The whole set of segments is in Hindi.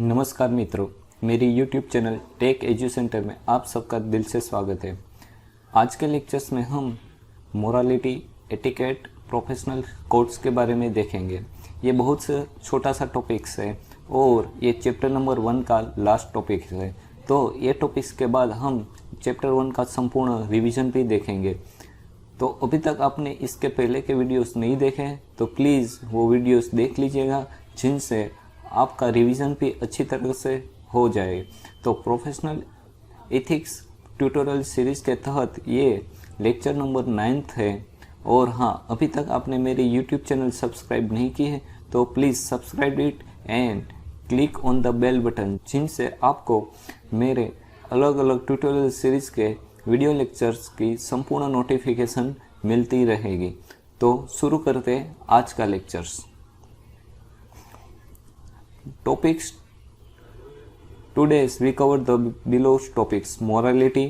नमस्कार मित्रों, मेरी YouTube channel Tech Edu Centre में आप सबका दिल से स्वागत है। आज के लेक्चर्स में हम मोरालिटी, एटिकेट, प्रोफेशनल कोड्स के बारे में देखेंगे। ये बहुत से छोटा सा टॉपिक्स है और ये चैप्टर नंबर 1 का लास्ट टॉपिक है। तो ये टॉपिक्स के बाद हम चैप्टर 1 का संपूर्ण रिवीजन भी देखेंगे। तो अभी तक आपने इसके पहले के वीडियोस नहीं देखे हैं तो प्लीज़ वो वीडियोस देख लीजिएगा, जिनसे आपका रिवीजन भी अच्छी तरह से हो जाए। तो प्रोफेशनल एथिक्स ट्यूटोरियल सीरीज़ के तहत ये लेक्चर नंबर 9 है। और हाँ, अभी तक आपने मेरे यूट्यूब चैनल सब्सक्राइब नहीं की है तो please subscribe it and click on the bell button, जिनसे आपको मेरे अलग अलग ट्यूटोरियल सीरीज़ के वीडियो लेक्चर्स की संपूर्ण नोटिफिकेशन मिलती रहेगी। तो शुरू करते हैं आज का lectures. Topics today's we covered the below topics: morality,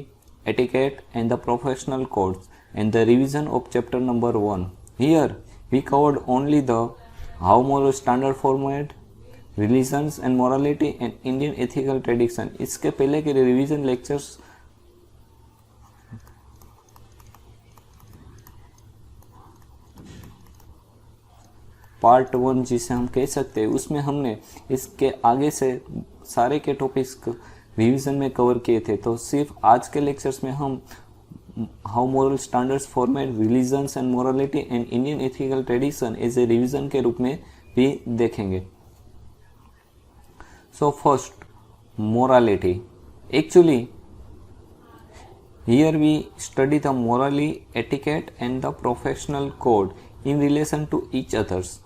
etiquette, and the professional codes, and the revision of chapter number 1. Here we covered only the how moral standard format, religions and morality, and Indian ethical tradition. इसके पहले के रिवीजन लेक्चर्स पार्ट 1 जिसे हम कह सकते हैं, उसमें हमने इसके आगे से सारे के टॉपिक्स रिवीजन में कवर किए थे। तो सिर्फ आज के लेक्चर्स में हम how moral standards format, religions and morality and Indian ethical tradition as a revision के रूप में भी देखेंगे। So first, morality. Actually here we study the morally, etiquette and the professional code in relation to each others.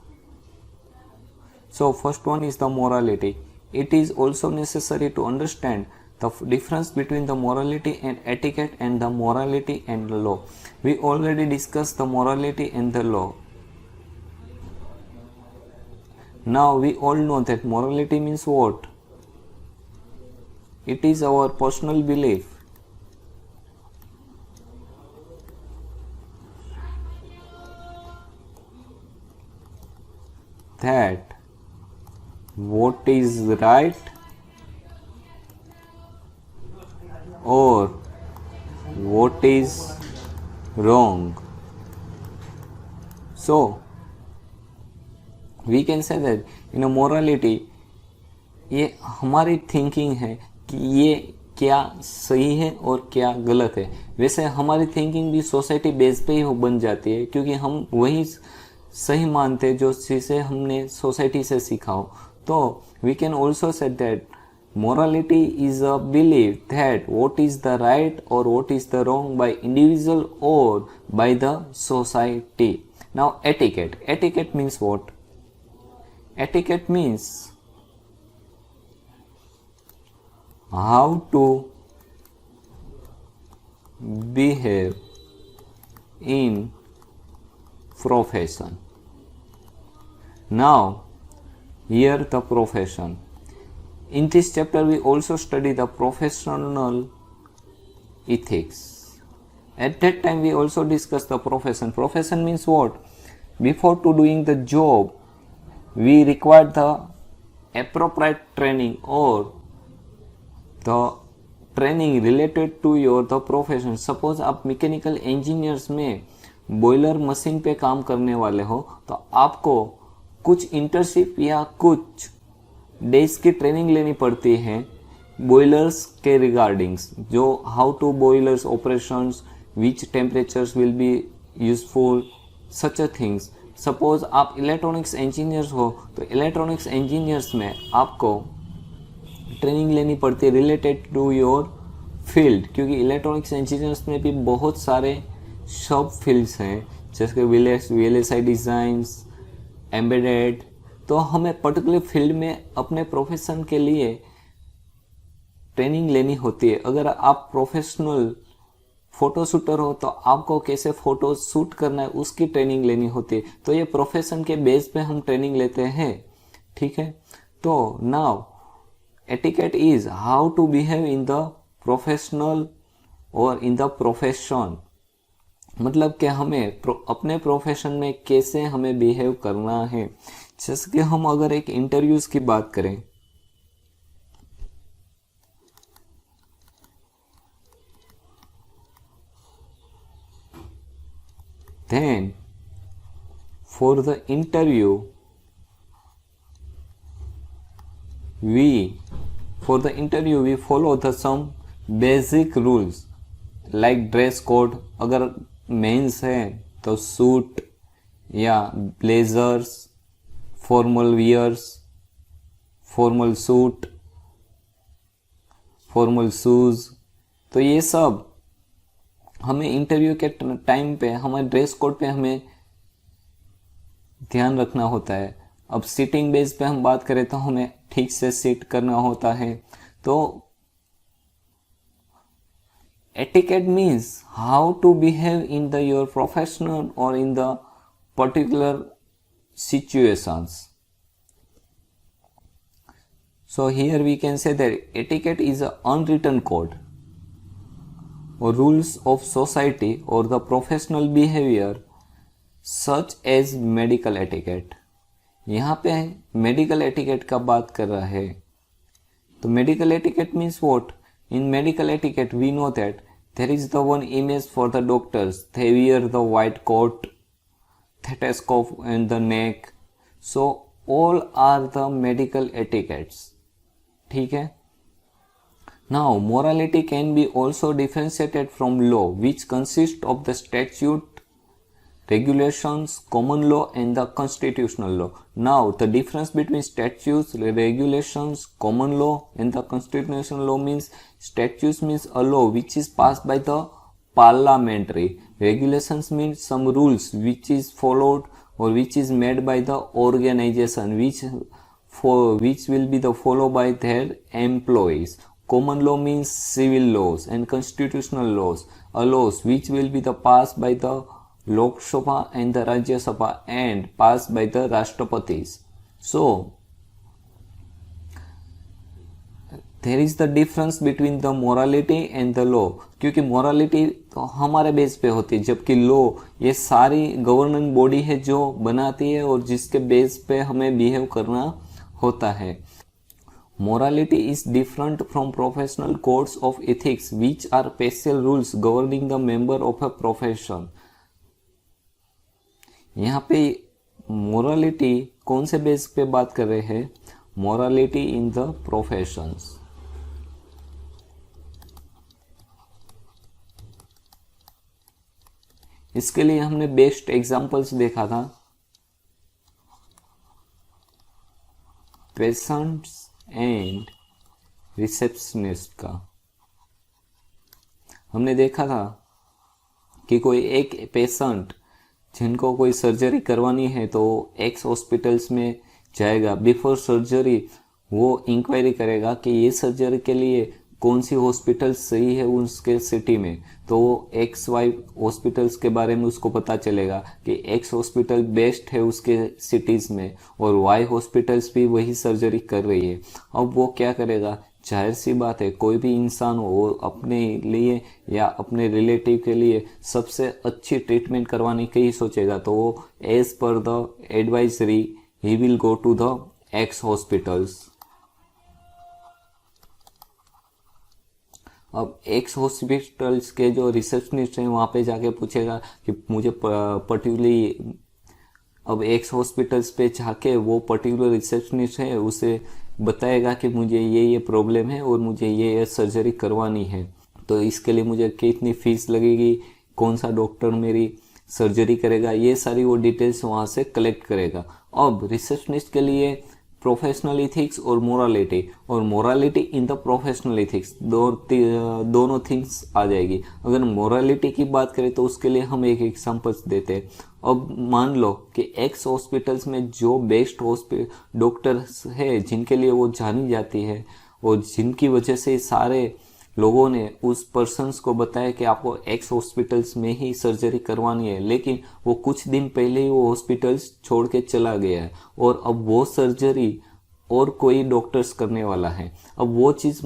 So first one is the morality. It is also necessary to understand the difference between the morality and etiquette and the morality and the law. We already discussed the morality and the law. Now we all know that morality means what? It is our personal belief that what is right or what is wrong. So we can say that in a morality ये हमारी थिंकिंग है कि ये क्या सही है और क्या गलत है। वैसे हमारी थिंकिंग भी सोसाइटी बेस पे ही बन जाती है, क्योंकि हम वही सही मानते जो चीज़ें हमने सोसाइटी से सीखा हो। तो we can also say that morality is a belief that what is the right or what is the wrong by individual or by the society. Now etiquette. Etiquette means what? Etiquette means how to behave in profession. Now here the profession. In this chapter we also study the professional ethics. At that time we also discuss the profession. Profession means what? Before to doing the job we require the appropriate training or the training related to your the profession. Suppose आप मैकेनिकल इंजीनियर्स में बॉयलर मशीन पे काम करने वाले हो तो आपको कुछ इंटर्नशिप या कुछ डेज की ट्रेनिंग लेनी पड़ती है बॉयलर्स के रिगार्डिंग्स, जो how to boilers operations, which temperatures will be useful, such a things. Suppose आप इलेक्ट्रॉनिक्स इंजीनियर्स हो तो इलेक्ट्रॉनिक्स इंजीनियर्स में आपको ट्रेनिंग लेनी पड़ती है रिलेटेड टू योर फील्ड, क्योंकि इलेक्ट्रॉनिक्स इंजीनियर्स में भी बहुत सारे सब फील्ड्स हैं, जैसे कि VLSI डिज़ाइंस, एम्बेडेड। तो हमें पर्टिकुलर फील्ड में अपने प्रोफेशन के लिए ट्रेनिंग लेनी होती है। अगर आप प्रोफेशनल फोटो शूटर हो तो आपको कैसे फोटो शूट करना है उसकी ट्रेनिंग लेनी होती है। तो ये प्रोफेशन के बेस पे हम ट्रेनिंग लेते हैं, ठीक है। तो now etiquette is how to behave in the professional और इन द प्रोफेशन। मतलब कि हमें अपने प्रोफेशन में कैसे हमें बिहेव करना है। जैसे कि हम अगर एक इंटरव्यूज़ की बात करें Then for the interview we follow the some basic rules like dress code. अगर मेंस है तो सूट या blazers, formal wears, formal suit, formal shoes, तो ये सब हमें इंटरव्यू के टाइम पे हमारे ड्रेस कोड पे हमें ध्यान रखना होता है। अब सिटिंग बेस पे हम बात करें तो हमें ठीक से सिट करना होता है। तो etiquette means how to behave in the your professional और in the particular situations. So here we can say that etiquette is an unwritten code or rules of society or the professional behavior such as medical etiquette. यहाँ पे मेडिकल एटिकेट का बात कर रहा है। तो medical etiquette means what? In medical etiquette we know that there is the one image for the doctors. They wear the white coat, stethoscope in the neck. So all are the medical etiquettes. ठीक है? Now morality can be also differentiated from law, which consists of the statute, regulations, common law and the constitutional law. Now the difference between statutes, regulations, common law and the constitutional law means statutes means a law which is passed by the parliamentary. Regulations means some rules which is followed or which is made by the organization which will be the followed by their employees. Common law means civil laws and constitutional laws, laws which will be the passed by the Lok Sabha and the Rajya Sabha and passed by the Rashtrapatis. So there is the difference between the morality and the law. क्योंकि morality तो हमारे बेस पे होती है, जबकि law ये सारी गवर्निंग बॉडी है जो बनाती है और जिसके बेस पे हमें बिहेव करना होता है. Morality is different from professional codes of ethics which are special rules governing the member of a profession. यहाँ पे मोरालिटी कौन से बेस पे बात कर रहे हैं? Morality in the professions. इसके लिए हमने बेस्ट एग्जांपल्स देखा था पेशेंट्स एंड रिसेप्शनिस्ट का. हमने देखा था कि कोई एक पेशेंट जिनको कोई सर्जरी करवानी है तो एक्स हॉस्पिटल्स में जाएगा. बिफोर सर्जरी वो इंक्वायरी करेगा कि ये सर्जरी के लिए कौन सी हॉस्पिटल सही है उसके सिटी में. तो वो एक्स वाई हॉस्पिटल्स के बारे में उसको पता चलेगा कि एक्स हॉस्पिटल बेस्ट है उसके सिटीज़ में और वाई हॉस्पिटल्स भी वही सर्जरी कर रही है. अब वो क्या करेगा? जाहिर सी बात है कोई भी इंसान हो वो अपने लिए या अपने रिलेटिव के लिए सबसे अच्छी ट्रीटमेंट करवाने की ही सोचेगा. तो वो as per the advisory he will go to the X hospitals. अब एक्स हॉस्पिटल्स के जो रिसेप्शनिस्ट हैं वहाँ पे जाके पूछेगा कि मुझे पर्टिकुलरली, अब एक्स हॉस्पिटल्स पे जाके वो पर्टिकुलर रिसेप्शनिस्ट है उसे बताएगा कि मुझे ये प्रॉब्लम है और मुझे ये सर्जरी करवानी है. तो इसके लिए मुझे कितनी फीस लगेगी, कौन सा डॉक्टर मेरी सर्जरी करेगा, ये सारी वो डिटेल्स वहाँ से कलेक्ट करेगा. अब रिसेप्शनिस्ट के लिए प्रोफेशनल इथिक्स और morality in the professional ethics दोनों थिंग्स आ जाएगी. अगर मोरालिटी की बात करें तो उसके लिए हम एक एग्जांपल्स देते हैं. अब मान लो कि एक्स हॉस्पिटल्स में जो बेस्ट डॉक्टर्स है जिनके लिए वो जानी जाती है और जिनकी वजह से सारे लोगों ने उस पर्सन्स को बताया कि आपको एक्स हॉस्पिटल्स में ही सर्जरी करवानी है, लेकिन वो कुछ दिन पहले ही वो हॉस्पिटल्स छोड़ के चला गया है और अब वो सर्जरी और कोई डॉक्टर्स करने वाला है. अब वो चीज़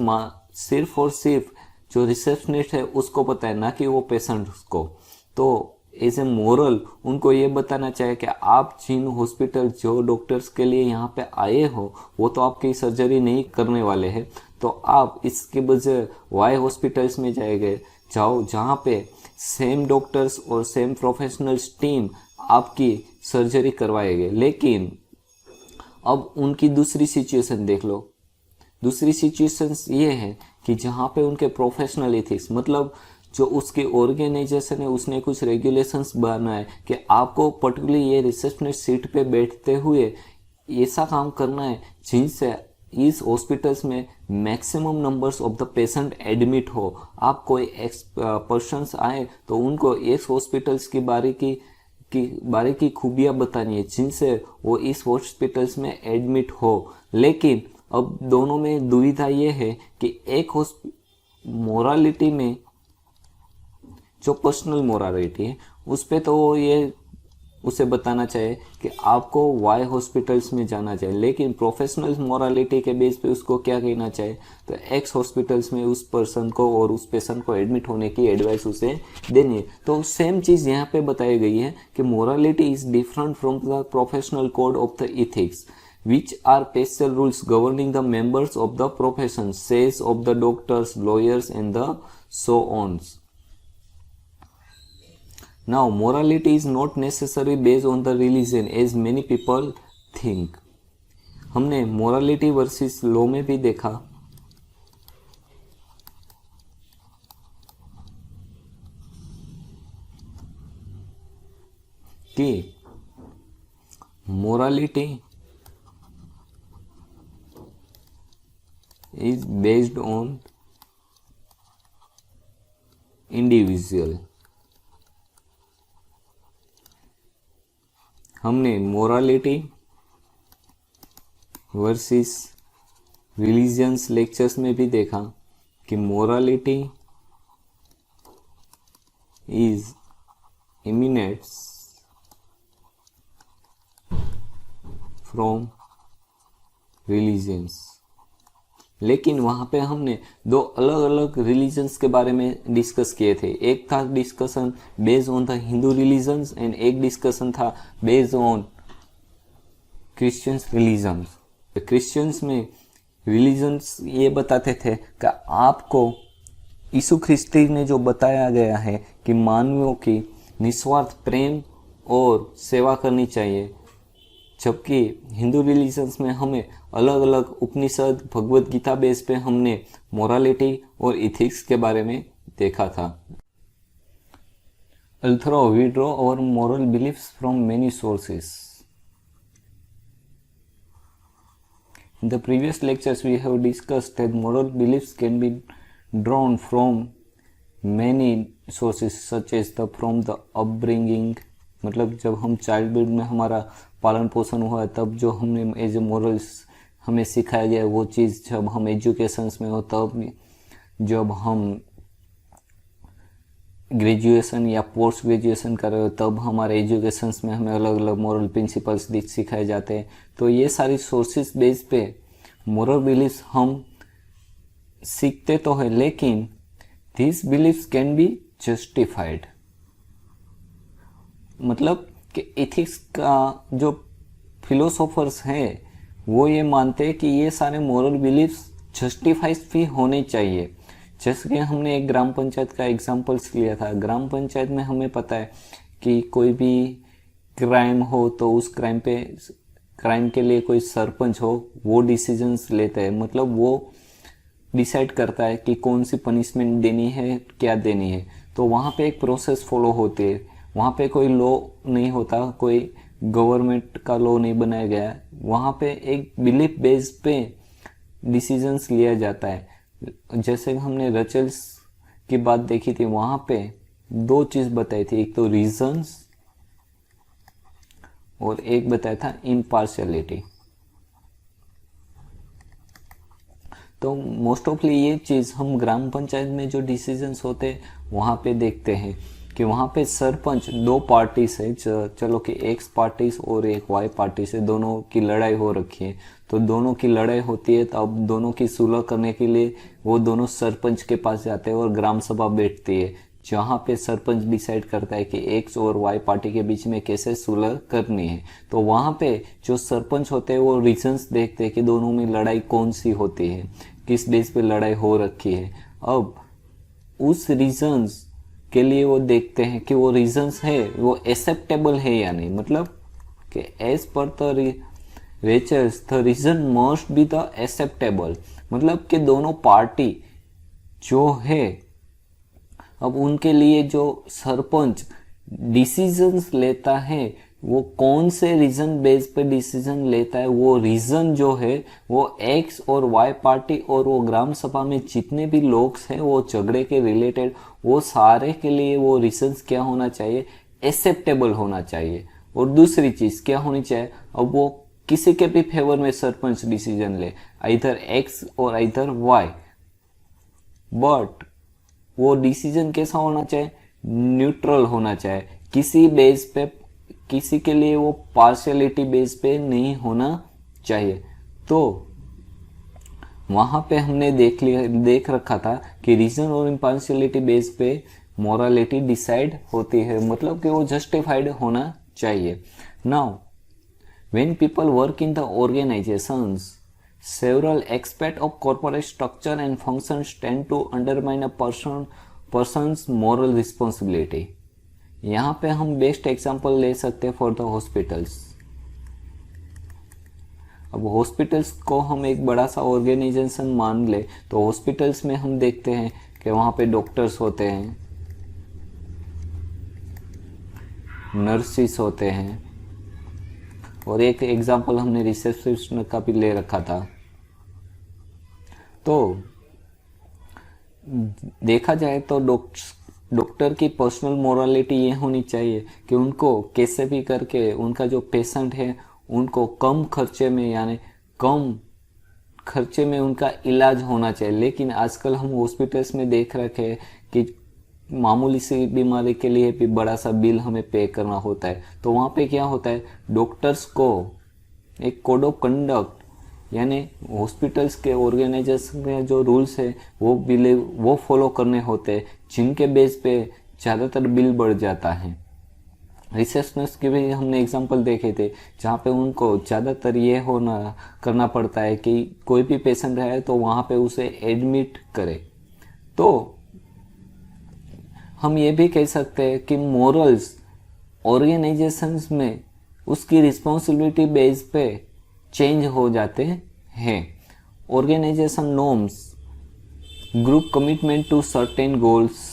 सिर्फ और सिर्फ जो रिसेप्शनिस्ट है उसको पता है, ना कि वो पेशेंट्स को. तो एज ए मोरल उनको ये बताना चाहिए कि आप जिन हॉस्पिटल जो डॉक्टर्स के लिए यहाँ पे आए हो वो तो आपकी सर्जरी नहीं करने वाले हैं. तो आप इसके बजाय वाई हॉस्पिटल्स में जाओ जहाँ पे सेम डॉक्टर्स और सेम प्रोफेशनल्स टीम आपकी सर्जरी करवाएंगे। लेकिन अब उनकी दूसरी सिचुएशन देख लो। दूसरी सिचुएशन ये है कि जहाँ पे उनके प्रोफेशनल एथिक्स, मतलब जो उसके ऑर्गेनाइजेशन है उसने कुछ रेगुलेशंस बनाए कि आपको पर्टिकुलरली ये रिसेप्शनिस्ट सीट पे बैठते हुए ऐसा काम करना है जिनसे इस हॉस्पिटल्स में maximum numbers of the patient admit हो। आप कोई पर्सन्स आए तो उनको इस हॉस्पिटल्स की बारे की खूबियाँ बतानी है जिनसे वो इस हॉस्पिटल्स में एडमिट हो। लेकिन अब दोनों में दुविधा ये है कि एक मोरालिटी में जो पर्सनल मोरालिटी है उस पे तो वो ये उसे बताना चाहिए कि आपको वाई हॉस्पिटल्स में जाना चाहिए, लेकिन प्रोफेशनल मोरालिटी के बेस पे उसको क्या कहना चाहिए, तो एक्स हॉस्पिटल्स में उस पर्सन को और उस पेशेंट को एडमिट होने की एडवाइस उसे देनी है। तो सेम चीज़ यहाँ पे बताई गई है कि morality is different from the professional code of the ethics which are special rules governing the members of the profession, says of the doctors, lawyers and the so ons. Now, morality is not necessarily based on the religion as many people think. हमने morality versus law में भी देखा कि morality is based on individual। हमने मोरालिटी वर्सेस रिलीजियंस लेक्चर्स में भी देखा कि morality is emanates from religions. लेकिन वहाँ पे हमने दो अलग अलग रिलीजन्स के बारे में डिस्कस किए थे। एक था discussion based on the Hindu religions and एक डिस्कशन था based on Christians religions. Christians में रिलीजन्स ये बताते थे कि आपको यीशु ख्रिस्ती ने जो बताया गया है कि मानवों की निस्वार्थ प्रेम और सेवा करनी चाहिए, जबकि हिंदू रिलीजन्स में हमें अलग अलग उपनिषद भगवत गीता बेस पे हमने मोरालिटी और इथिक्स के बारे में देखा था। Although we draw our moral beliefs from many sources. In the previous lectures we have discussed that moral beliefs can be drawn from many sources such as from the upbringing, मतलब जब हम चाइल्डहुड में हमारा पालन पोषण हुआ तब जो हमने एज ए मोरल्स हमें सिखाया गया वो चीज़ जब हम एजुकेशंस में हो, तब जब हम ग्रेजुएशन या पोस्ट ग्रेजुएशन कर रहे हो तब हमारे एजुकेशंस में हमें अलग अलग मोरल प्रिंसिपल्स सिखाए जाते हैं। तो ये सारी सोर्सेज बेस पे मोरल बिलीफ्स हम सीखते तो है, लेकिन this beliefs can be justified. मतलब कि एथिक्स का जो फिलोसोफर्स हैं वो ये मानते हैं कि ये सारे मोरल बिलीफ्स जस्टिफाइड भी होने चाहिए। जैसे कि हमने एक ग्राम पंचायत का एग्जांपल्स लिया था। ग्राम पंचायत में हमें पता है कि कोई भी क्राइम हो तो उस क्राइम के लिए कोई सरपंच हो, वो डिसीजंस लेता है, मतलब वो डिसाइड करता है कि कौन सी पनिशमेंट देनी है, क्या देनी है। तो वहाँ पे एक प्रोसेस फॉलो होती है, वहाँ पे कोई लॉ नहीं होता, कोई गवर्नमेंट का लॉ नहीं बनाया गया। वहाँ पे एक बिलीफ बेस पे डिसीजंस लिया जाता है। जैसे हमने रचल्स की बात देखी थी, वहाँ पे दो चीज़ बताई थी, एक तो रीजंस और एक बताया था इम्पार्शियलिटी। तो मोस्ट ऑफली ये चीज़ हम ग्राम पंचायत में जो डिसीजंस होते हैं वहाँ पे देखते हैं कि वहाँ पे सरपंच दो पार्टीज है, चलो कि एक्स पार्टीज और एक वाई पार्टी से दोनों की लड़ाई हो रखी है। तो दोनों की लड़ाई होती है तो अब दोनों की सुलह करने के लिए वो दोनों सरपंच के पास जाते हैं और ग्राम सभा बैठती है, जहाँ पे सरपंच डिसाइड करता है कि एक्स और वाई पार्टी के बीच में कैसे सुलह करनी है। तो वहाँ पे जो सरपंच होते हैं वो रीजंस देखते हैं कि दोनों में लड़ाई कौन सी होती है, किस बेस पे लड़ाई हो रखी है। अब उस रीजंस के लिए वो देखते हैं कि वो रीजंस है वो एक्सेप्टेबल है या नहीं, मतलब कि एज पर द वेचर्स the reason must be the acceptable, मतलब कि दोनों पार्टी जो है, अब उनके लिए जो सरपंच डिसीजंस लेता है वो कौन से रीजन बेस पे डिसीजन लेता है, वो रीजन जो है वो एक्स और वाई पार्टी और वो ग्राम सभा में जितने भी लोग हैं वो झगड़े के रिलेटेड, वो सारे के लिए वो रीजंस क्या होना चाहिए, एक्सेप्टेबल होना चाहिए। और दूसरी चीज क्या होनी चाहिए, अब वो किसी के भी फेवर में सरपंच डिसीजन ले, आइदर एक्स और आइदर वाई, बट वो डिसीजन कैसा होना चाहिए, न्यूट्रल होना चाहिए, किसी बेस पे, किसी के लिए वो पार्शियलिटी बेस पे नहीं होना चाहिए। तो वहां पे हमने देख रखा था कि रीजन और इम्पार्शियलिटी बेस पे मोरालिटी डिसाइड होती है, मतलब कि वो जस्टिफाइड होना चाहिए। Now when people work in the organisations, several aspects of corporate structure and functions tend to undermine a person's moral responsibility. यहाँ पे हम बेस्ट एग्जांपल ले सकते हैं फॉर द हॉस्पिटल्स। अब हॉस्पिटल्स को हम एक बड़ा सा ऑर्गेनाइजेशन मान ले तो हॉस्पिटल्स में हम देखते हैं कि वहाँ पे डॉक्टर्स होते हैं, नर्सिस होते हैं, और एक एग्जांपल हमने रिसेप्शनिस्ट का भी ले रखा था। तो देखा जाए तो डॉक्टर की पर्सनल मोरालिटी ये होनी चाहिए कि उनको कैसे भी करके उनका जो पेशेंट है उनको कम खर्चे में, यानी कम खर्चे में उनका इलाज होना चाहिए। लेकिन आजकल हम हॉस्पिटल्स में देख रखे हैं कि मामूली सी बीमारी के लिए भी बड़ा सा बिल हमें पे करना होता है। तो वहाँ पे क्या होता है, डॉक्टर्स को एक कोड ऑफ कंडक्ट, यानी हॉस्पिटल्स के ऑर्गेनाइजेशन के जो रूल्स है वो फॉलो करने होते हैं, जिनके बेस पे ज़्यादातर बिल बढ़ जाता है। रिसेप्शनिस्ट के भी हमने एग्जांपल देखे थे जहाँ पे उनको ज़्यादातर ये करना पड़ता है कि कोई भी पेशेंट है तो वहाँ पे उसे एडमिट करे। तो हम ये भी कह सकते हैं कि मोरल्स ऑर्गेनाइजेशंस में उसकी रिस्पॉन्सिबिलिटी बेस पे चेंज हो जाते हैं। Organisation norms, group commitment to certain goals,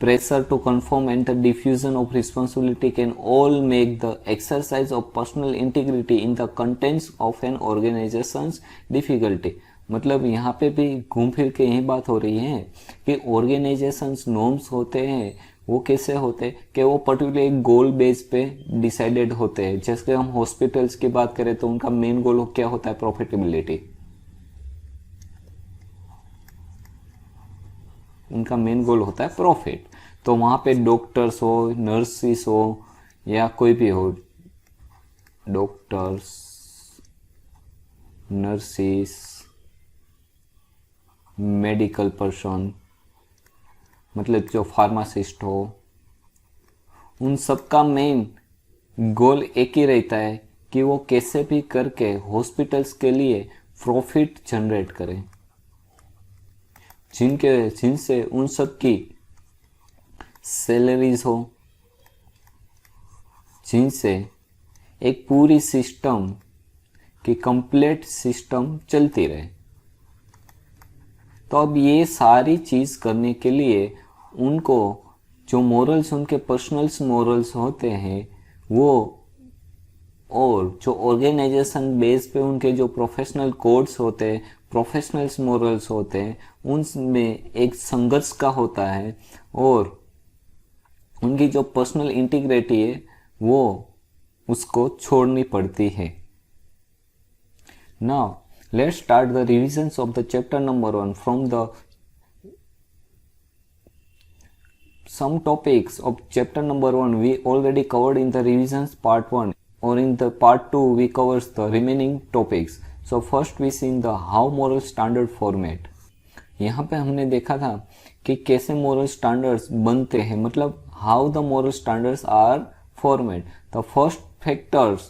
pressure to conform and the diffusion of responsibility can all make the exercise of personal integrity in the contents of an organization's difficulty। मतलब यहाँ पे भी घूम फिर के यही बात हो रही है कि ऑर्गेनाइजेशंस नॉर्म्स होते हैं वो कैसे होते हैं कि वो पर्टिकुलर एक गोल बेस पे डिसाइडेड होते हैं। जैसे हम हॉस्पिटल्स की बात करें तो उनका मेन गोल क्या होता है, प्रॉफिटेबिलिटी। उनका मेन गोल होता है प्रॉफिट। तो वहाँ पे डॉक्टर्स हो, नर्सिस हो या कोई भी हो, डॉक्टर्स, नर्सिस, मेडिकल पर्सन, मतलब जो फार्मासिस्ट हो, उन सबका मेन गोल एक ही रहता है कि वो कैसे भी करके हॉस्पिटल्स के लिए प्रॉफिट जनरेट करें, जिनसे उन सब की सैलरीज हो, जिनसे एक पूरी सिस्टम की कंप्लीट सिस्टम चलती रहे। तो अब ये सारी चीज करने के लिए उनको जो मोरल्स, उनके पर्सनल्स मोरल्स होते हैं वो, और जो ऑर्गेनाइजेशन बेस पे उनके जो प्रोफेशनल कोड्स होते हैं, प्रोफेशनल्स मोरल्स होते हैं, उनमें एक संघर्ष का होता है और उनकी जो पर्सनल इंटीग्रिटी है वो उसको छोड़नी पड़ती है। Now let's start the revisions of the chapter number 1 from the some topics of chapter number 1 we already covered in the revisions part 1, or in the part 2 we covers the remaining topics. So first we see in the how moral standard format। यहाँ पे हमने देखा था कि कैसे moral standards बनते हैं, मतलब how the moral standards are formed। The first factors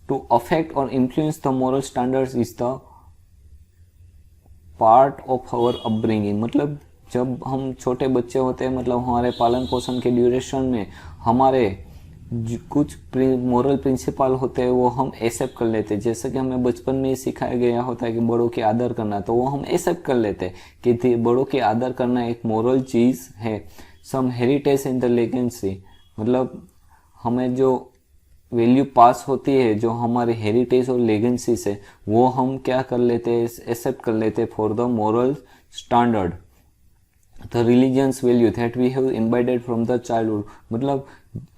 to affect or influence the moral standards is the part of our upbringing। मतलब जब हम छोटे बच्चे होते हैं, मतलब हमारे पालन पोषण के ड्यूरेशन में हमारे कुछ मोरल प्रिंसिपल होते हैं वो हम एक्सेप्ट कर लेते हैं। जैसे कि हमें बचपन में ही सिखाया गया होता है कि बड़ों की आदर करना, तो वो हम एक्सेप्ट कर लेते हैं कि बड़ों की आदर करना एक मोरल चीज़ है। सम हेरिटेज इन द लेगेंसी, मतलब हमें जो वैल्यू पास होती है, जो हमारे हेरिटेज और लेगेंसी से, वो हम क्या कर लेते हैं, एक्सेप्ट कर लेते हैं for the moral standard, the religions value that we have imbibed from the childhood. मतलब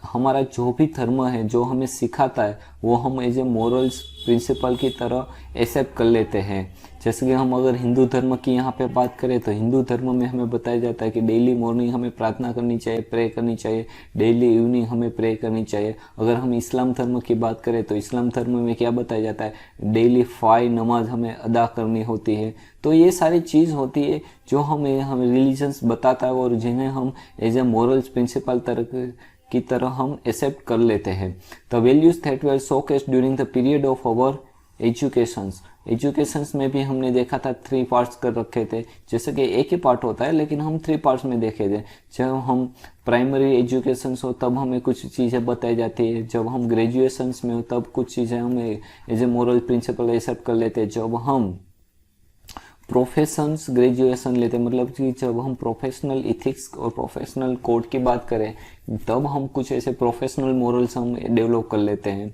हमारा जो भी धर्म है, जो हमें सिखाता है, वो हम एज ए मोरल्स प्रिंसिपल की तरह एक्सेप्ट कर लेते हैं। जैसे कि हम अगर हिंदू धर्म की यहाँ पे बात करें तो हिंदू धर्म में हमें बताया जाता है कि डेली मॉर्निंग हमें प्रार्थना करनी चाहिए, प्रे करनी चाहिए, डेली इवनिंग हमें प्रे करनी चाहिए। अगर हम इस्लाम धर्म की बात करें तो इस्लाम धर्म में क्या बताया जाता है, डेली 5 नमाज हमें अदा करनी होती है। तो ये सारी चीज़ होती है जो हमें रिलीजन्स बताता है और जिन्हें हम एज ए मोरल्स प्रिंसिपल की तरह हम एक्सेप्ट कर लेते हैं। The values that were showcased during the period of our educations में भी हमने देखा था 3 पार्ट्स कर रखे थे। जैसे कि एक ही पार्ट होता है लेकिन हम 3 पार्ट्स में देखे थे। जब हम प्राइमरी एजुकेशंस हो तब हमें कुछ चीज़ें बताई जाती है, जब हम ग्रेजुएशंस में हो तब कुछ चीज़ें हमें as a moral principle accept कर लेते हैं, जब हम प्रोफेशंस ग्रेजुएशन लेते हैं, मतलब कि जब हम प्रोफेशनल इथिक्स और प्रोफेशनल कोड की बात करें तब हम कुछ ऐसे प्रोफेशनल मोरल्स हम डेवलप कर लेते हैं।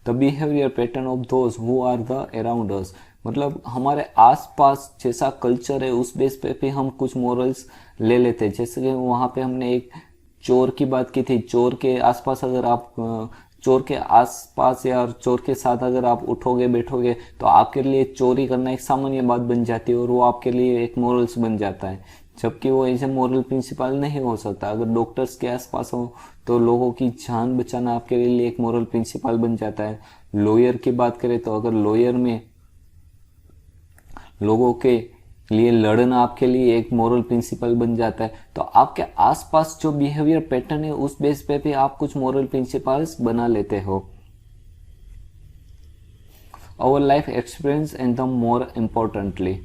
The behaviour pattern of those who are the around us, मतलब हमारे आसपास जैसा कल्चर है उस बेस पे भी हम कुछ मोरल्स ले लेते हैं। जैसे कि वहाँ पे हमने एक चोर की बात की थी, चोर के आसपास अगर आप चोर के आसपास या चोर के साथ अगर आप उठोगे बैठोगे तो आपके लिए चोरी करना एक सामान्य बात बन जाती है और वो आपके लिए एक मोरल्स बन जाता है, जबकि वो ऐसे मोरल प्रिंसिपल नहीं हो सकता। अगर डॉक्टर्स के आसपास हो तो लोगों की जान बचाना आपके लिए एक मोरल प्रिंसिपल बन जाता है। लॉयर की बात करें तो अगर लॉयर में लोगों के लिए लड़ना आपके लिए एक मोरल प्रिंसिपल बन जाता है, तो आपके आसपास जो बिहेवियर पैटर्न है उस बेस पे भी आप कुछ मोरल प्रिंसिपल्स बना लेते हो। Our life experience and the more importantly,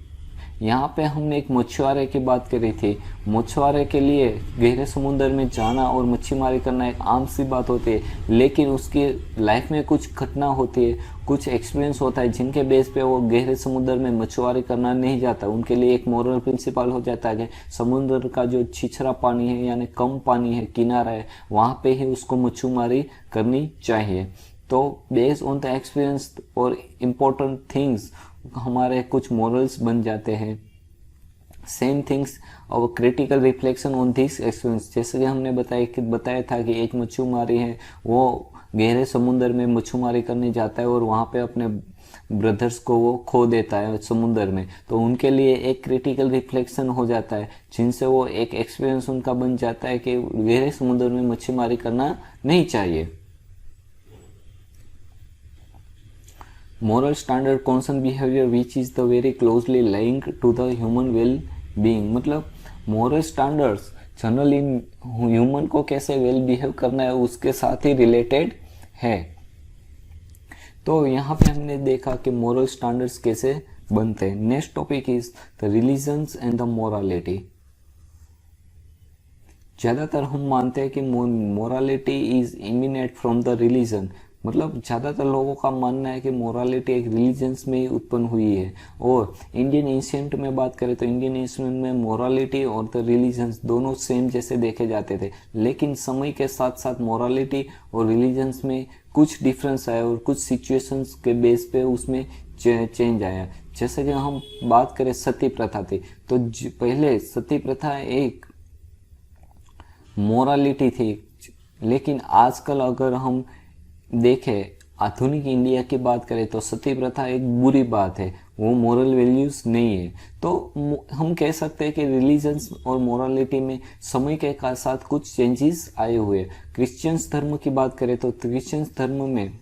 यहाँ पे हमने एक मछुआरे की बात करी थी। मछुआरे के लिए गहरे समुद्र में जाना और मच्छी मारी करना एक आम सी बात होती है, लेकिन उसकी लाइफ में कुछ घटना होती है, कुछ एक्सपीरियंस होता है जिनके बेस पे वो गहरे समुद्र में मछुआरी करना नहीं जाता। उनके लिए एक मोरल प्रिंसिपल हो जाता है कि समुद्र का जो छिछरा पानी है यानी कम पानी है, किनारा है, वहाँ पे ही उसको मछुमारी करनी चाहिए। तो बेस्ड ऑन द एक्सपीरियंस और इम्पोर्टेंट थिंग्स हमारे कुछ मोरल्स बन जाते हैं। सेम थिंग्स और critical reflection on this experience, जैसे कि हमने बताया था कि एक मछुमारी है, वो गहरे समुद्र में मछुमारी करने जाता है और वहाँ पे अपने ब्रदर्स को वो खो देता है समुद्र में, तो उनके लिए एक क्रिटिकल रिफ्लेक्शन हो जाता है जिनसे वो एक एक्सपीरियंस उनका बन जाता है कि गहरे समुद्र में मछुमारी करना नहीं चाहिए। Moral standard concern behaviour which is the very closely linked to the human well being, मतलब मोरल स्टैंडर्ड्स जनरली ह्यूमन को कैसे वेल बिहेव करना है उसके साथ ही रिलेटेड है। तो यहाँ पे हमने देखा कि मोरल स्टैंडर्ड्स कैसे बनते हैं। Next topic is the religions and the morality. ज़्यादातर हम मानते हैं कि morality is emanate from the religion, मतलब ज़्यादातर लोगों का मानना है कि मोरालिटी एक रिलीजन्स में ही उत्पन्न हुई है। और इंडियन एंशिएंट में बात करें तो इंडियन एंशिएंट में मोरालिटी और द रिलीजन्स दोनों सेम जैसे देखे जाते थे, लेकिन समय के साथ साथ मोरालिटी और रिलीजन्स में कुछ डिफरेंस आया और कुछ सिचुएशंस के बेस पे उसमें चेंज आया। जैसे कि हम बात करें सती प्रथा थी, तो पहले सती प्रथा एक मोरालिटी थी, लेकिन आजकल अगर हम देखें आधुनिक इंडिया की बात करें तो सती प्रथा एक बुरी बात है, वो मोरल वैल्यूज नहीं है। तो हम कह सकते हैं कि रिलीजन्स और मोरालिटी में समय के साथ कुछ चेंजेस आए हुए। क्रिश्चियंस धर्म की बात करें तो क्रिश्चियंस धर्म में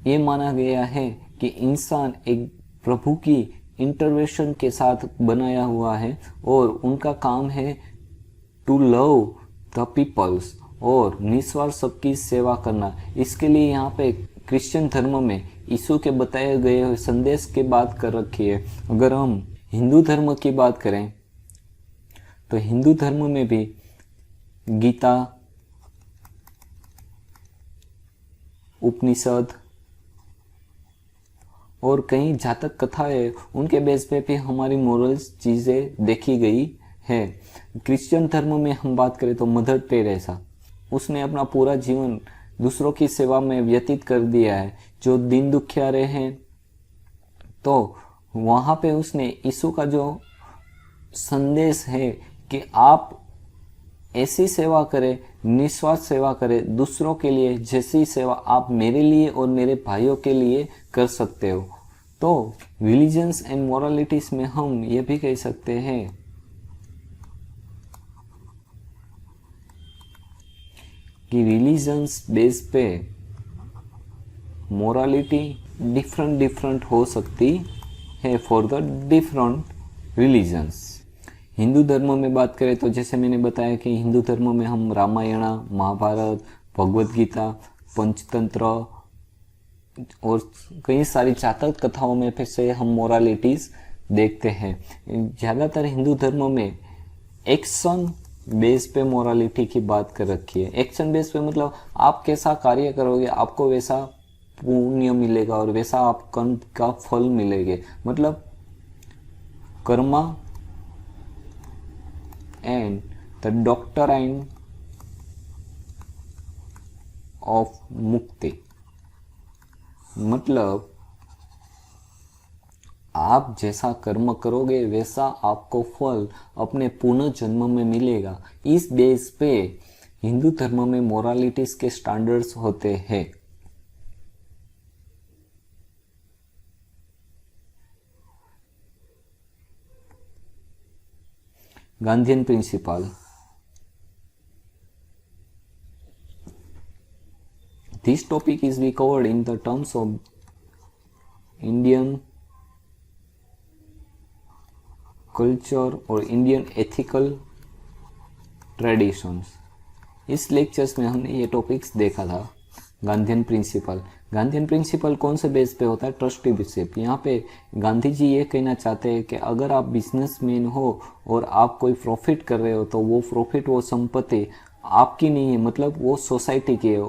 ये माना गया है कि इंसान एक प्रभु की इंटरवेंशन के साथ बनाया हुआ है और उनका काम है टू लव द पीपल्स और निस्वार्थ सबकी सेवा करना। इसके लिए यहाँ पे क्रिश्चियन धर्म में यीशु के बताए गए संदेश की बात कर रखी है। अगर हम हिंदू धर्म की बात करें तो हिंदू धर्म में भी गीता, उपनिषद और कई जातक कथाएं, उनके बेस पे भी हमारी मोरल्स चीज़ें देखी गई है। क्रिश्चियन धर्म में हम बात करें तो मदर टेरेसा, उसने अपना पूरा जीवन दूसरों की सेवा में व्यतीत कर दिया है। जो दीन दुखियारे हैं, तो वहाँ पे उसने यीशु का जो संदेश है कि आप ऐसी सेवा करें, निस्वार्थ सेवा करें दूसरों के लिए, जैसी सेवा आप मेरे लिए और मेरे भाइयों के लिए कर सकते हो। तो रिलीजन्स एंड मोरालिटीज में हम ये भी कह सकते हैं कि रिलीजन्स बेस पे मोरालिटी डिफरेंट हो सकती है for the different religions. Hindu धर्म में बात करें तो जैसे मैंने बताया कि हिंदू धर्म में हम रामायण, महाभारत, भगवत गीता, पंचतंत्र और कई सारी जातक कथाओं में फिर से हम मोरालिटीज देखते हैं। ज़्यादातर हिंदू धर्म में एक्शन बेस पे मोरालिटी की बात कर रखी है। एक्शन बेस पे मतलब आप कैसा कार्य करोगे आपको वैसा पुण्य मिलेगा और वैसा आप कर्म का फल मिलेगा। मतलब Karma and the doctrine of मुक्ति, मतलब आप जैसा कर्म करोगे वैसा आपको फल अपने पुनर्जन्म में मिलेगा। इस बेस पे हिंदू धर्म में मोरालिटीज के स्टैंडर्ड्स होते हैं। Gandhian principle, this topic is we covered in the terms of Indian culture और इंडियन एथिकल ट्रेडिशंस। इस लेक्चर्स में हमने ये टॉपिक्स देखा था। गांधीयन प्रिंसिपल, गांधीयन प्रिंसिपल कौन से बेस पे होता है? ट्रस्टीशिप। यहाँ पे गांधी जी ये कहना चाहते हैं कि अगर आप बिजनेसमैन हो और आप कोई प्रॉफिट कर रहे हो तो वो प्रॉफिट, वो संपत्ति आपकी नहीं है, मतलब वो सोसाइटी की है,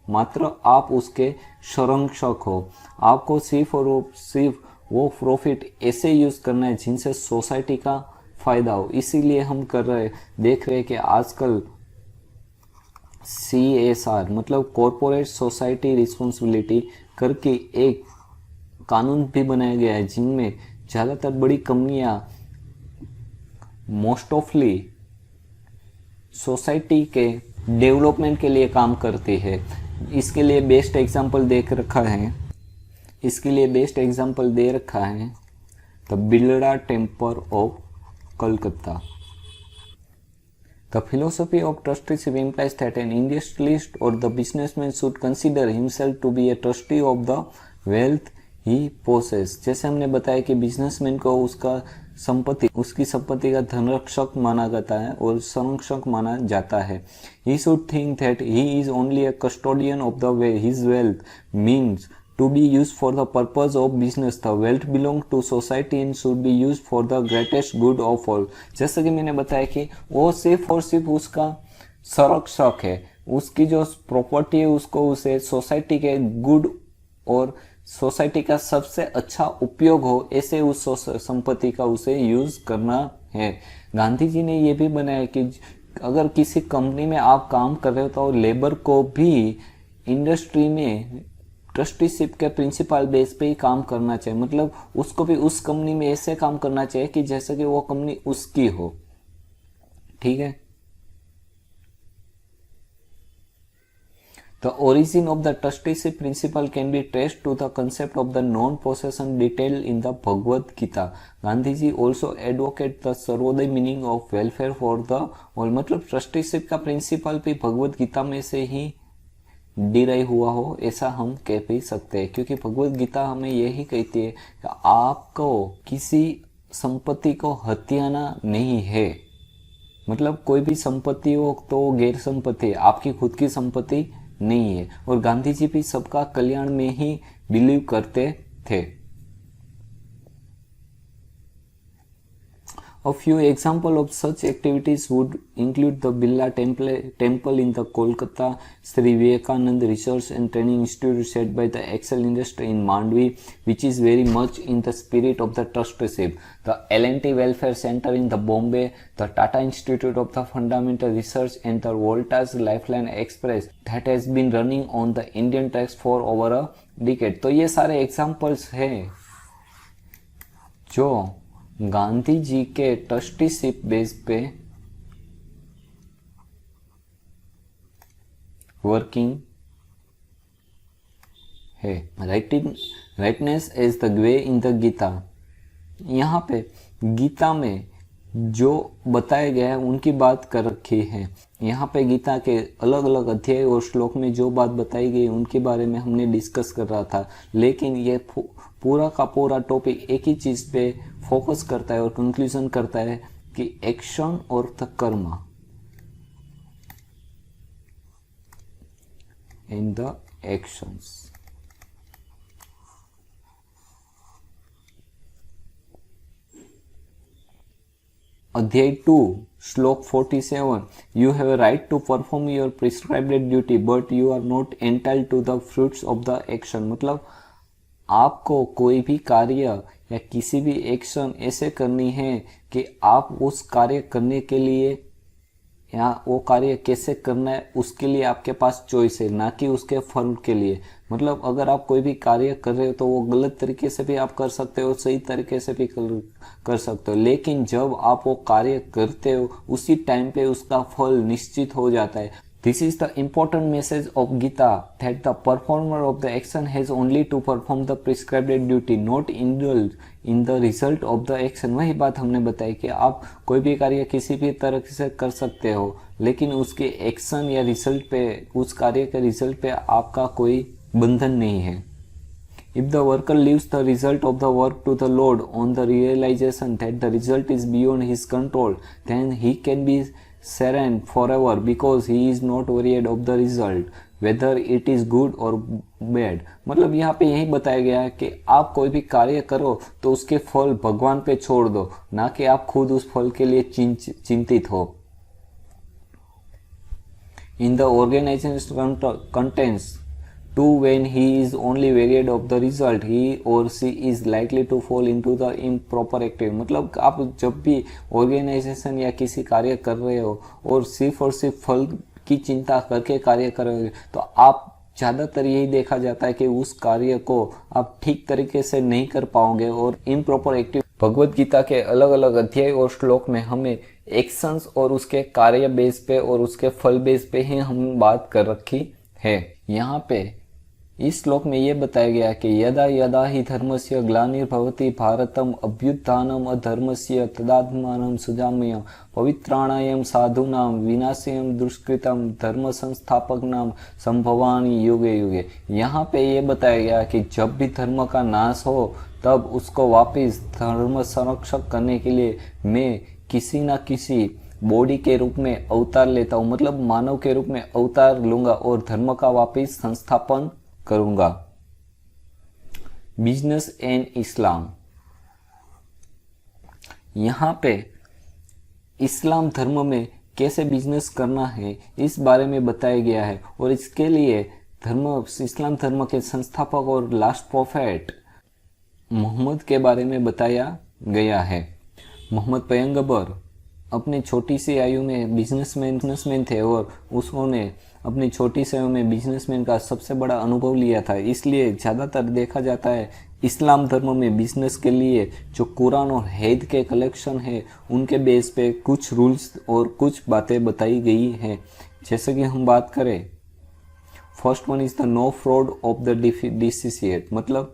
मात्र आप उसके संरक्षक हो। आपको सिर्फ और सिर्फ वो प्रॉफिट ऐसे यूज़ करना है जिनसे सोसाइटी का फ़ायदा हो। इसीलिए हम देख रहे हैं कि आजकल CSR मतलब कॉरपोरेट सोसाइटी रिस्पॉन्सिबिलिटी करके एक कानून भी बनाया गया है, जिनमें ज़्यादातर बड़ी कंपनियां मोस्ट ऑफली सोसाइटी के डेवलपमेंट के लिए काम करती है। इसके लिए बेस्ट एग्जांपल दे रखा है the Birla temple of Calcutta. The philosophy of trusteeship implies that an industrialist or the businessman should consider himself to be a trustee of the wealth he possesses। जैसे हमने बताया कि बिजनेसमैन को उसकी संपत्ति का धनरक्षक माना जाता है और संरक्षक माना जाता है। He should think that he is only a custodian of the his wealth means to be used for the purpose of business। The wealth belongs to society and should be used for the greatest good of all। जैसा कि मैंने बताया कि वो सिर्फ और सिर्फ उसका संरक्षक है, उसकी जो प्रॉपर्टी है उसको उसे सोसाइटी के गुड और सोसाइटी का सबसे अच्छा उपयोग हो, ऐसे उस संपत्ति का उसे यूज करना है। गांधी जी ने ये भी बनाया कि अगर किसी कंपनी में आप काम कर रहे हो तो लेबर को भी इंडस्ट्री में ट्रस्टीशिप के प्रिंसिपल बेस पे ही काम करना चाहिए। मतलब उसको भी उस कंपनी में ऐसे काम करना चाहिए कि जैसे कि वो कंपनी उसकी हो। ठीक है। The origin of the trusteeship principle can be traced to the concept of the non-possession detailed in the Bhagavad Gita। Gandhi ji also advocate the Sarvodaya meaning of welfare for the all। मतलब ट्रस्टीशिप का प्रिंसिपल भी भगवत गीता में से ही डिराइव हुआ हो, ऐसा हम कह भी सकते हैं, क्योंकि भगवत गीता हमें यही कहती है कि आपको किसी संपत्ति को हथियाना नहीं है। मतलब कोई भी संपत्ति हो तो गैर संपत्ति, आपकी खुद की संपत्ति नहीं है। और गांधी जी भी सबका कल्याण में ही बिलीव करते थे। A few examples of such activities would include the Birla Temple in the Kolkata, Sri Vivekananda Research and Training Institute set by the Excel Industry in Mandvi, which is very much in the spirit of the trusteeship, the L&T Welfare Center in the Bombay, the Tata Institute of the Fundamental Research and the Volta's Lifeline Express that has been running on the Indian tracks for over a decade. तो ये सारे एग्जाम्पल्स हैं जो गांधी जी के ट्रस्टीशिप बेस पे वर्किंग है। Rightness is the way in the Gita. यहाँ पे गीता में जो बताया गया है उनकी बात कर रखी है। यहाँ पे गीता के अलग अलग अध्याय और श्लोक में जो बात बताई गई उनके बारे में हमने डिस्कस कर रहा था, लेकिन ये पूरा का पूरा टॉपिक एक ही चीज पे फोकस करता है और कंक्लूजन करता है कि एक्शन और द कर्म इन द एक्शंस। अध्याय 2 श्लोक 47 You have a right to perform your prescribed duty but you are not entitled to the fruits of the action। मतलब आपको कोई भी कार्य या किसी भी एक्शन ऐसे करनी है कि आप उस कार्य करने के लिए या वो कार्य कैसे करना है उसके लिए आपके पास चॉइस है, ना कि उसके फल के लिए। मतलब अगर आप कोई भी कार्य कर रहे हो तो वो गलत तरीके से भी आप कर सकते हो, सही तरीके से भी कर सकते हो, लेकिन जब आप वो कार्य करते हो उसी टाइम पे उसका फल निश्चित हो जाता है। This is the important message of Gita that the performer of the action has only to perform the prescribed duty, not indulge in the result of the action। वही बात हमने बताई कि आप कोई भी कार्य किसी भी तरह से कर सकते हो, लेकिन उसके एक्शन या रिजल्ट पे, उस कार्य के रिजल्ट पे आपका कोई बंधन नहीं है। If the worker leaves the result of the work to the Lord on the realization that the result is beyond his control, then he can be serene forever because he is not worried of the result whether it is good or bad। मतलब यहाँ पे यही बताया गया है कि आप कोई भी कार्य करो तो उसके फल भगवान पे छोड़ दो, ना कि आप खुद उस फल के लिए चिंतित हो। In the organization contents too, when he is only worried of the result, he or she is likely to fall into the improper activity। मतलब आप जब भी ऑर्गेनाइजेशन या किसी कार्य कर रहे हो और सिर्फ फल की चिंता करके कार्य कर रहे हो तो आप ज़्यादातर यही देखा जाता है कि उस कार्य को आप ठीक तरीके से नहीं कर पाओगे और इम्प्रॉपर एक्टिविटी। भगवत गीता के अलग अलग अध्याय और श्लोक में हमें एक्शंस और उसके कार्य बेस पे और उसके फल बेस पे ही हम बात कर रखी है। यहाँ पे इस श्लोक में ये बताया गया कि यदा यदा ही धर्मस्य ग्लानिर्भवति भारतम अभ्युत्थानम अधर्मस्य तदात्मानं सुजाम्य पवित्राणायम साधूनाम विनाशयम दुष्कृतम धर्म संस्थापकनाम संभवानि युगे युगे। यहाँ पे ये बताया गया कि जब भी धर्म का नाश हो तब उसको वापस धर्म संरक्षक करने के लिए मैं किसी न किसी बॉडी के रूप में अवतार लेता हूँ, मतलब मानव के रूप में अवतार लूंगा और धर्म का वापस संस्थापन करूंगा। Business and Islam. यहाँ पे इस्लाम धर्म में कैसे बिजनेस करना है इस बारे में बताया गया है और इसके लिए इस्लाम धर्म के संस्थापक और लास्ट प्रोफेट मोहम्मद के बारे में बताया गया है। मोहम्मद पैगंबर अपनी छोटी सी आयु में बिजनेसमैन थे और उन्होंने अपनी छोटी सी आयु में बिजनेसमैन का सबसे बड़ा अनुभव लिया था। इसलिए ज़्यादातर देखा जाता है इस्लाम धर्म में बिजनेस के लिए जो कुरान और हैद के कलेक्शन है उनके बेस पे कुछ रूल्स और कुछ बातें बताई गई हैं। जैसे कि हम बात करें, first one is the no fraud of the डिसिसिएट। मतलब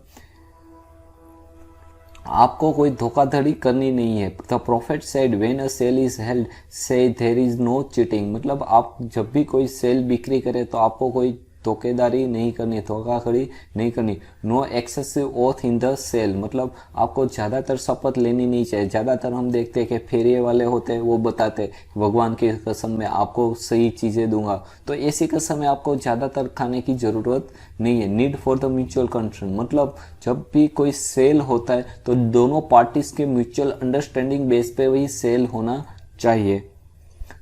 आपको कोई धोखाधड़ी करनी नहीं है। The prophet said when a sale is held so there is no cheating. मतलब आप जब भी कोई सेल बिक्री करे तो आपको कोई धोखेदारी नहीं करनी, धोखाधड़ी नहीं करनी। No excessive oath in the sale, मतलब आपको ज़्यादातर शपथ लेनी नहीं चाहिए। ज़्यादातर हम देखते हैं कि फेरिए वाले होते हैं, वो बताते हैं भगवान की कसम मैं आपको सही चीज़ें दूंगा, तो ऐसी कसम आपको ज़्यादातर खाने की ज़रूरत नहीं है। Need for the mutual concern, मतलब जब भी कोई सेल होता है तो दोनों पार्टीज के म्यूचुअल अंडरस्टैंडिंग बेस पे वही सेल होना चाहिए।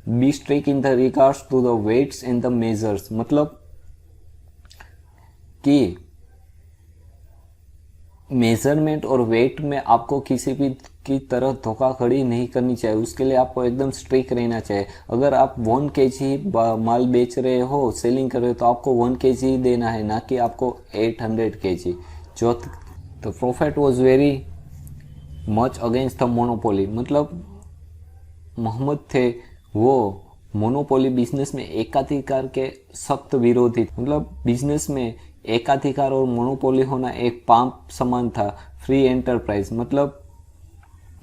Be strict in the regards to the weights and the measures, मतलब कि मेजरमेंट और वेट में आपको किसी भी की तरह धोखाधड़ी नहीं करनी चाहिए, उसके लिए आपको एकदम स्ट्रिक्ट रहना चाहिए। अगर आप 1 kg माल बेच रहे हो, सेलिंग कर रहे हो, तो आपको 1 kg ही देना है, ना कि आपको 800 kg। जो the profit was very much against the monopoly, मतलब मोहम्मद थे वो मोनोपोली बिजनेस में एकाधिकार के सख्त विरोधी, मतलब बिजनेस में एकाधिकार और मोनोपोली होना एक पाप समान था। फ्री एंटरप्राइज, मतलब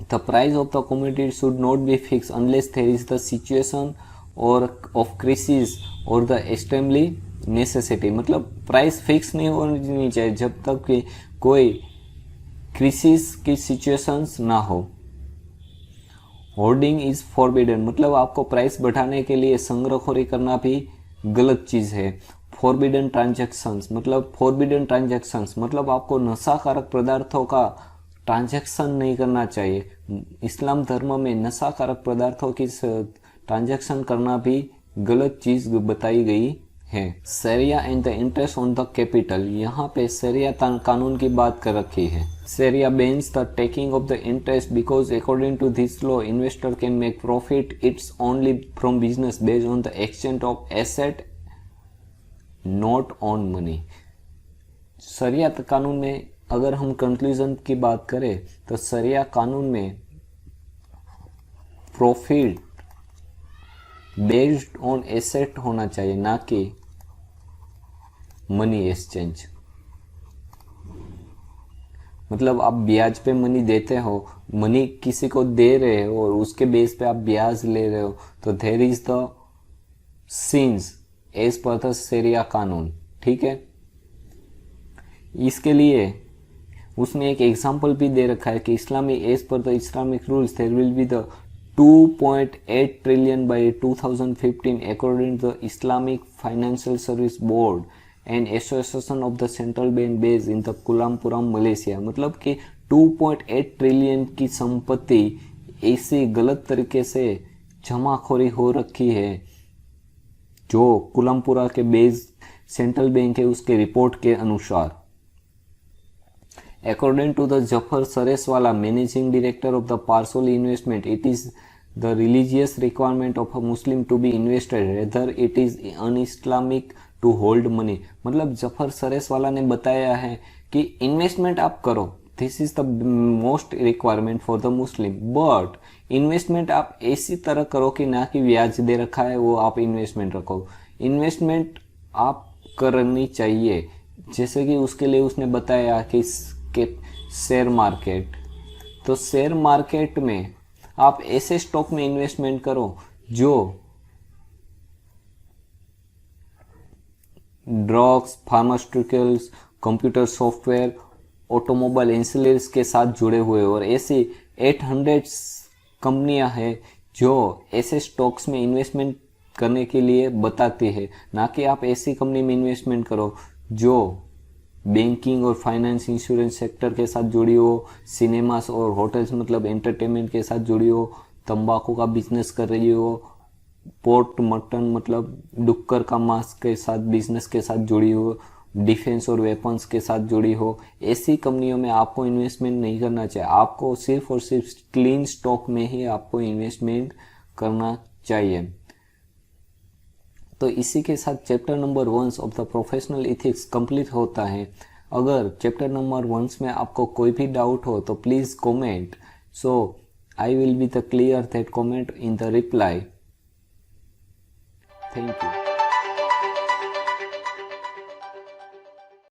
the price of the commodity should not be fix unless there is the situation or of crisis or the extremely necessity, मतलब प्राइस फिक्स नहीं होनी चाहिए जब तक कि कोई क्राइसिस की सिचुएशंस ना हो। होर्डिंग इज फॉरबिडन, मतलब आपको प्राइस बढ़ाने के लिए संग्रहखोरी करना भी गलत चीज़ है। फॉरबिडन ट्रांजैक्शंस, मतलब फॉरबिडन ट्रांजैक्शंस मतलब आपको नशाकारक पदार्थों का ट्रांजैक्शन नहीं करना चाहिए। इस्लाम धर्म में नशाकारक पदार्थों की ट्रांजैक्शन करना भी गलत चीज़ बताई गई है। Sharia and the interest on the capital, यहाँ पे शरिया कानून की बात कर रखी है। Sharia bans the taking of the interest because according to this law investor can make profit it's only from business based on the exchange of asset not on money. शरिया कानून में अगर हम कंक्लूजन की बात करें तो शरिया कानून में प्रॉफिट बेस्ड ऑन एसेट होना चाहिए, ना कि मनी एक्सचेंज। मतलब आप ब्याज पे मनी देते हो, मनी किसी को दे रहे हो और उसके बेस पे आप ब्याज ले रहे हो, तो there is the since as per the शरिया कानून, ठीक है। इसके लिए उसमें एक एग्जांपल भी दे रखा है कि इस्लामी as per the Islamic rules there will be the 2.8 trillion by 2015 according to the Islamic Financial Service Board and Association of the Central Bank based in the Kuala Lumpur Malaysia. मतलब कि 2.8 ट्रिलियन की संपत्ति ऐसी गलत तरीके से जमाखोरी हो रखी है जो कुलामपुरा के बेस सेंट्रल बैंक है उसके रिपोर्ट के अनुसार। According to the Jafar Sareswala, managing director of the Parsoli Investment, it is the religious requirement of a Muslim to be invested, rather it is un-Islamic to hold money। मतलब जफर सरेसवाला ने बताया है कि इन्वेस्टमेंट आप करो, this is the most requirement for the Muslim, but investment आप ऐसी तरह करो कि ना कि ब्याज दे रखा है वो आप इन्वेस्टमेंट रखो। इन्वेस्टमेंट आप करनी चाहिए, जैसे कि उसके लिए उसने बताया कि शेयर मार्केट, तो शेयर मार्केट में आप ऐसे स्टॉक में इन्वेस्टमेंट करो जो drugs, pharmaceuticals, computer software, automobile ancillaries के साथ जुड़े हुए, और ऐसी 800 कंपनियां हैं जो ऐसे स्टॉक्स में इन्वेस्टमेंट करने के लिए बताती है। ना कि आप ऐसी कंपनी में इन्वेस्टमेंट करो जो बैंकिंग और फाइनेंस, इंश्योरेंस सेक्टर के साथ जुड़ी हो, सिनेमास और होटल्स मतलब एंटरटेनमेंट के साथ जुड़ी हो, तंबाकू का बिजनेस कर रही हो, पोर्क मटन मतलब डुक्कर का मांस के साथ बिजनेस के साथ जुड़ी हो, डिफेंस और वेपन्स के साथ जुड़ी हो। ऐसी कंपनियों में आपको इन्वेस्टमेंट नहीं करना चाहिए। आपको सिर्फ और सिर्फ क्लीन स्टॉक में ही आपको इन्वेस्टमेंट करना चाहिए। तो इसी के साथ chapter number 1 of the professional ethics complete होता है। अगर चैप्टर नंबर 1 में आपको कोई भी डाउट हो तो please comment, so I will be the clear that comment in the reply. Thank you.